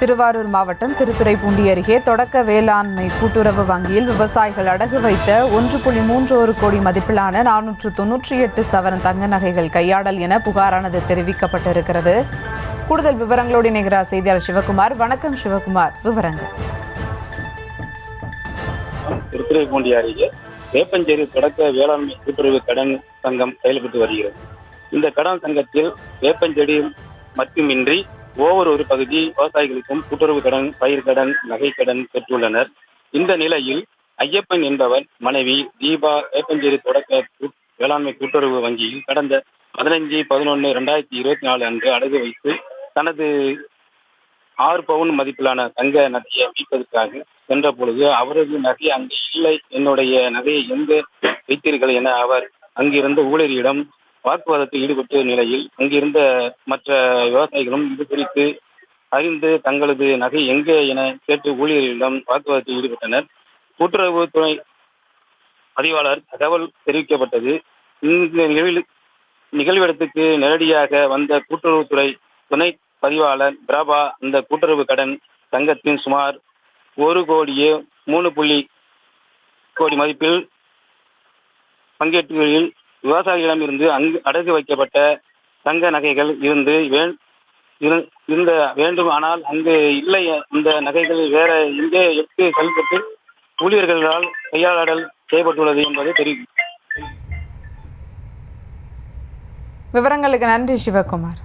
திருவாரூர் மாவட்டம் திருத்துறைப்பூண்டி அருகே தொடக்க வேளாண்மை கூட்டுறவு வங்கியில் விவசாயிகள் அடகு வைத்த 1.31 கோடி மதிப்பிலான 498 சவரன் தங்க நகைகள் கையாடல் என புகாரானது தெரிவிக்கப்பட்டிருக்கிறது. கூடுதல் விவரங்களோடு இணைகிறார் செய்தியாளர் சிவகுமார். வணக்கம் சிவகுமார், விவரங்கள். திருத்துறைப்பூண்டி அருகே வேப்பஞ்சேரி தொடக்க வேளாண்மை கூட்டுறவு கடன் சங்கம் செயல்பட்டு வருகிறது. இந்த கடன் சங்கத்தில் வேப்பஞ்சேரி மட்டுமின்றி ஒவ்வொரு பகுதி விவசாயிகளுக்கும் கூட்டுறவு கடன், பயிர் கடன், நகை கடன் பெற்றுள்ளனர். இந்த நிலையில் ஐயப்பன் என்பவர் மனைவி தீபா வேப்பஞ்சேரி தொடக்க வேளாண்மை கூட்டுறவு வங்கியில் கடந்த 15/11/2024 அன்று அடகு வைத்து தனது 6 பவுன் மதிப்பிலான தங்க நகையை மீட்பதற்காக சென்ற பொழுது அவரது நகை அங்கு இல்லை, என்னுடைய நகையை எங்கே வைத்தீர்கள் என அவர் அங்கிருந்த ஊழியரிடம் வாக்குவாதத்தில் ஈடுபட்ட நிலையில் அங்கிருந்த மற்ற விவசாயிகளும் இது குறித்து அறிந்து தங்களது நகை எங்கே என கேட்டு ஊழியர்களிடம் வாக்குவாதத்தில் ஈடுபட்டனர். கூட்டுறவுத்துறை பதிவாளர் தகவல் தெரிவிக்கப்பட்டது. இந்த நிகழ்விடத்துக்கு நேரடியாக வந்த கூட்டுறவுத்துறை துணை பதிவாளர் பிரபா இந்த கூட்டுறவு கடன் சங்கத்தின் சுமார் 1.3 கோடி மதிப்பில் பங்கேற்றுகளில் விவசாயிகளிடமிருந்து அங்கு அடகு வைக்கப்பட்ட தங்க நகைகள் இருந்த வேண்டும், ஆனால் அங்கு இல்லை, இந்த நகைகள் வேற எங்கே எடுத்து செல்லப்பட்டு ஊழியர்களால் கையாளல் செய்யப்பட்டுள்ளது என்பது தெரியும். விவரங்களுக்கு நன்றி சிவகுமார்.